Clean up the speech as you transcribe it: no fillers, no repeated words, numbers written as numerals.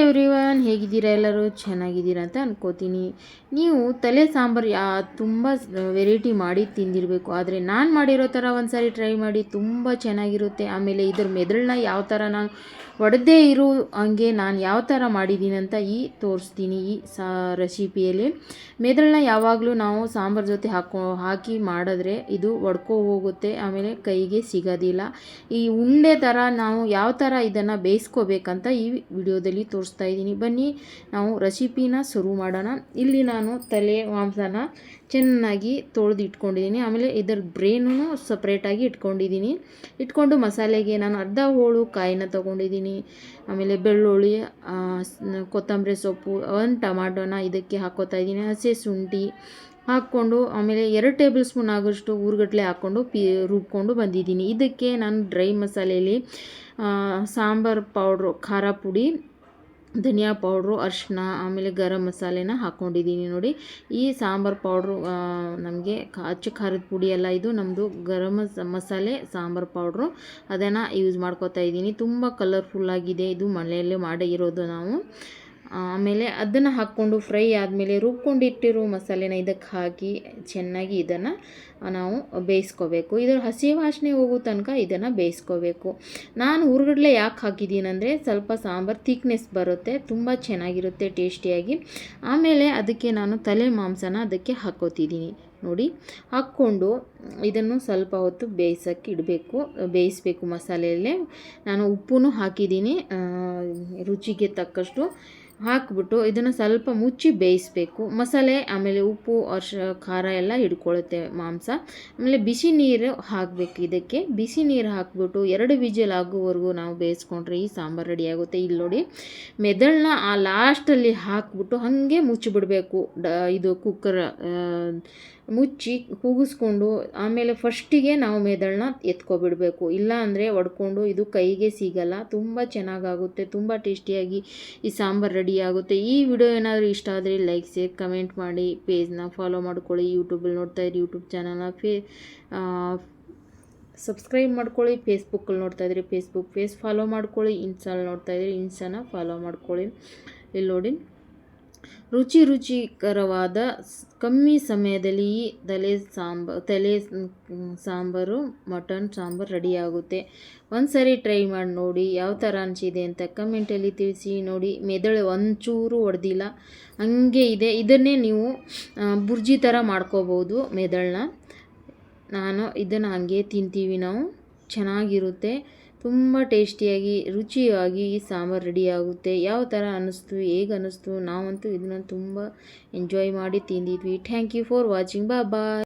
Everyone, ಹೇಗಿದ್ದೀರಾ? ಎಲ್ಲರೂ ಚೆನ್ನಾಗಿದ್ದೀರಾ ಅಂತ ಅನ್ಕೋತೀನಿ. ನೀವು ತಲೆ ಸಾಂಬಾರು ತುಂಬ ವೆರೈಟಿ ಮಾಡಿ ತಿಂದಿರಬೇಕು. ಆದರೆ ನಾನು ಮಾಡಿರೋ ಥರ ಒಂದು ಸಾರಿ ಟ್ರೈ ಮಾಡಿ, ತುಂಬ ಚೆನ್ನಾಗಿರುತ್ತೆ. ಆಮೇಲೆ ಇದ್ರ ಮೆದುಳನ್ನ ಯಾವ ಥರ ನಾನು ಒಡೆದೇ ಇರೋ ಹಂಗೆ ನಾನು ಯಾವ ಥರ ಮಾಡಿದ್ದೀನಿ ಅಂತ ತೋರಿಸ್ತೀನಿ ಈ ರೆಸಿಪಿಯಲ್ಲಿ. ಮೆದುಳನ್ನ ಯಾವಾಗಲೂ ನಾವು ಸಾಂಬಾರು ಜೊತೆ ಹಾಕಿ ಮಾಡಿದ್ರೆ ಇದು ಒಡ್ಕೊ ಹೋಗುತ್ತೆ, ಆಮೇಲೆ ಕೈಗೆ ಸಿಗೋದಿಲ್ಲ. ಈ ಉಂಡೆ ಥರ ನಾವು ಯಾವ ಥರ ಇದನ್ನು ಬೇಯಿಸ್ಕೋಬೇಕಂತ ಈ ವಿಡಿಯೋದಲ್ಲಿ ತೋರಿಸ್ತಾ ಇದ್ದೀನಿ. ಬನ್ನಿ ನಾವು ರೆಸಿಪಿನ ಶುರು ಮಾಡೋಣ. ಇಲ್ಲಿ ನಾನು ತಲೆ ಮಾಂಸನ ಚೆನ್ನಾಗಿ ತೊಳೆದು ಇಟ್ಕೊಂಡಿದ್ದೀನಿ. ಆಮೇಲೆ ಇದರ ಬ್ರೇನೂ ಸಪ್ರೇಟಾಗಿ ಇಟ್ಕೊಂಡು ಮಸಾಲೆಗೆ ನಾನು ಅರ್ಧ ಹೋಳು ಕಾಯಿನ ತೊಗೊಂಡಿದ್ದೀನಿ. ಆಮೇಲೆ ಬೆಳ್ಳುಳ್ಳಿ, ಕೊತ್ತಂಬರಿ ಸೊಪ್ಪು, ಒಂದು ಟಮಾಟೋನ ಇದಕ್ಕೆ ಹಾಕ್ಕೋತಾ ಇದ್ದೀನಿ. ಹಸಿ ಶುಂಠಿ ಹಾಕ್ಕೊಂಡು ಆಮೇಲೆ 2 ಟೇಬಲ್ ಸ್ಪೂನ್ ಆಗೋಷ್ಟು ಊರುಗಡ್ಲೆ ಹಾಕ್ಕೊಂಡು ರುಬ್ಕೊಂಡು ಬಂದಿದ್ದೀನಿ. ಇದಕ್ಕೆ ನಾನು ಡ್ರೈ ಮಸಾಲೆಯಲ್ಲಿ ಸಾಂಬಾರು ಪೌಡ್ರು, ಖಾರ ಪುಡಿ, ಧನಿಯಾ ಪೌಡ್ರು, ಅರಿಶಿನ, ಆಮೇಲೆ ಗರಂ ಮಸಾಲೆನ ಹಾಕ್ಕೊಂಡಿದ್ದೀನಿ. ನೋಡಿ, ಈ ಸಾಂಬಾರು ಪೌಡ್ರು ನಮಗೆ ಅಚ್ಚ ಖಾರದ ಪುಡಿ ಎಲ್ಲ ಇದು ನಮ್ಮದು ಗರಂ ಮಸಾಲೆ ಸಾಂಬಾರು ಪೌಡ್ರು, ಅದನ್ನು ಯೂಸ್ ಮಾಡ್ಕೋತಾ ಇದ್ದೀನಿ. ತುಂಬ ಕಲರ್ಫುಲ್ಲಾಗಿದೆ. ಇದು ಮನೆಯಲ್ಲೇ ಮಾಡಿ ಇರೋದು ನಾವು. ಆಮೇಲೆ ಅದನ್ನು ಹಾಕ್ಕೊಂಡು ಫ್ರೈ ಆದಮೇಲೆ ರುಬ್ಕೊಂಡಿಟ್ಟಿರೋ ಮಸಾಲೆನ ಇದಕ್ಕೆ ಹಾಕಿ ಚೆನ್ನಾಗಿ ಇದನ್ನು ನಾವು ಬೇಯಿಸ್ಕೋಬೇಕು. ಇದರ ಹಸಿ ವಾಸನೆ ಹೋಗೋ ತನಕ ಇದನ್ನು ಬೇಯಿಸ್ಕೋಬೇಕು. ನಾನು ಊರುಗಡ್ಲೆ ಯಾಕೆ ಹಾಕಿದ್ದೀನಿ ಅಂದರೆ ಸ್ವಲ್ಪ ಸಾಂಬಾರು ಥಿಕ್ನೆಸ್ ಬರುತ್ತೆ, ತುಂಬ ಚೆನ್ನಾಗಿರುತ್ತೆ ಟೇಸ್ಟಿಯಾಗಿ. ಆಮೇಲೆ ಅದಕ್ಕೆ ನಾನು ತಲೆ ಮಾಂಸನ ಅದಕ್ಕೆ ಹಾಕ್ಕೋತಿದ್ದೀನಿ. ನೋಡಿ, ಹಾಕ್ಕೊಂಡು ಇದನ್ನು ಸ್ವಲ್ಪ ಹೊತ್ತು ಬೇಯಿಸಬೇಕು ಮಸಾಲೆಯಲ್ಲೇ. ನಾನು ಉಪ್ಪು ಹಾಕಿದ್ದೀನಿ, ರುಚಿಗೆ ತಕ್ಕಷ್ಟು ಹಾಕಿಬಿಟ್ಟು ಇದನ್ನು ಸ್ವಲ್ಪ ಮುಚ್ಚಿ ಬೇಯಿಸಬೇಕು. ಮಸಾಲೆ ಆಮೇಲೆ ಉಪ್ಪು, ಖಾರ ಎಲ್ಲ ಹಿಡ್ಕೊಳ್ಳುತ್ತೆ ಮಾಂಸ. ಆಮೇಲೆ ಬಿಸಿ ನೀರು ಹಾಕಬೇಕು. ಇದಕ್ಕೆ ಬಿಸಿ ನೀರು ಹಾಕಿಬಿಟ್ಟು 2 ವಿಜಿಲ್ ಆಗೋವರೆಗೂ ನಾವು ಬೇಯಿಸ್ಕೊಂಡ್ರೆ ಈ ಸಾಂಬಾರು ರೆಡಿ ಆಗುತ್ತೆ. ಇಲ್ಲಿ ನೋಡಿ, ಮೆದುಳನ್ನ ಆ ಲಾಸ್ಟಲ್ಲಿ ಹಾಕಿಬಿಟ್ಟು ಹಾಗೆ ಮುಚ್ಚಿಬಿಡಬೇಕು. ಇದು ಕುಕ್ಕರ್ ಮುಚ್ಚಿ ಕೂಗಿಸ್ಕೊಂಡು ಆಮೇಲೆ ಫಸ್ಟಿಗೆ ನಾವು ಮೆದುಳನ್ನ ಎತ್ಕೊಬಿಡಬೇಕು. ಇಲ್ಲ ಅಂದರೆ ಒಡ್ಕೊಂಡು ಇದು ಕೈಗೆ ಸಿಗಲ್ಲ. ತುಂಬ ಚೆನ್ನಾಗಾಗುತ್ತೆ, ತುಂಬ ಟೇಸ್ಟಿಯಾಗಿ ಈ ಸಾಂಬಾರು ರೆಡಿ ಆಗುತ್ತೆ. ಈ ವಿಡಿಯೋ ಏನಾದರೂ ಇಷ್ಟ ಆದರೆ ಲೈಕ್, ಶೇರ್, ಕಮೆಂಟ್ ಮಾಡಿ. ಪೇಜ್ನ ಫಾಲೋ ಮಾಡ್ಕೊಳ್ಳಿ. ಯೂಟ್ಯೂಬಲ್ಲಿ ನೋಡ್ತಾ ಇದ್ರಿ ಯೂಟ್ಯೂಬ್ ಚಾನಲ್ನ ಸಬ್ಸ್ಕ್ರೈಬ್ ಮಾಡ್ಕೊಳ್ಳಿ. ಫೇಸ್ಬುಕ್ಕಲ್ಲಿ ನೋಡ್ತಾ ಇದ್ರಿ ಪೇಜ್ ಫಾಲೋ ಮಾಡ್ಕೊಳ್ಳಿ. ಇನ್ಸ್ಟಾಲ್ ನೋಡ್ತಾ ಇದ್ರಿ ಇನ್ಸ್ಟಾನ ಫಾಲೋ ಮಾಡ್ಕೊಳ್ಳಿ. ಇಲ್ಲಿ ನೋಡಿ, ರುಚಿಕರವಾದ ಕಮ್ಮಿ ಸಮಯದಲ್ಲಿ ಈ ತಲೆ ಸಾಂಬಾರು, ಮಟನ್ ಸಾಂಬಾರು ರೆಡಿ ಆಗುತ್ತೆ. ಒಂದು ಸಾರಿ ಟ್ರೈ ಮಾಡಿ ನೋಡಿ, ಯಾವ ಥರ ಅನಿಸಿದೆ ಅಂತ ಕಮೆಂಟಲ್ಲಿ ತಿಳಿಸಿ. ನೋಡಿ, ಮೆದುಳು ಒಂಚೂರು ಹೊಡೆದಿಲ್ಲ, ಹಂಗೆ ಇದೆ. ಇದನ್ನೇ ನೀವು ಬುರ್ಜಿ ಥರ ಮಾಡ್ಕೋಬೋದು ಮೆದುಳನ್ನ. ನಾನು ಇದನ್ನು ಹಾಗೆ ತಿಂತೀವಿ ನಾವು, ಚೆನ್ನಾಗಿರುತ್ತೆ. ತುಂಬ ಟೇಸ್ಟಿಯಾಗಿ ರುಚಿಯಾಗಿ ಈ ಸಾಂಬಾರು ರೆಡಿ ಆಗುತ್ತೆ. ಯಾವ ಥರ ಅನ್ನಿಸ್ತು, ಹೇಗೆ ಅನ್ನಿಸ್ತು, ನಾವಂತೂ ಇದನ್ನು ತುಂಬ ಎಂಜಾಯ್ ಮಾಡಿ ತಿಂದಿದ್ವಿ. Thank you for watching. Bye.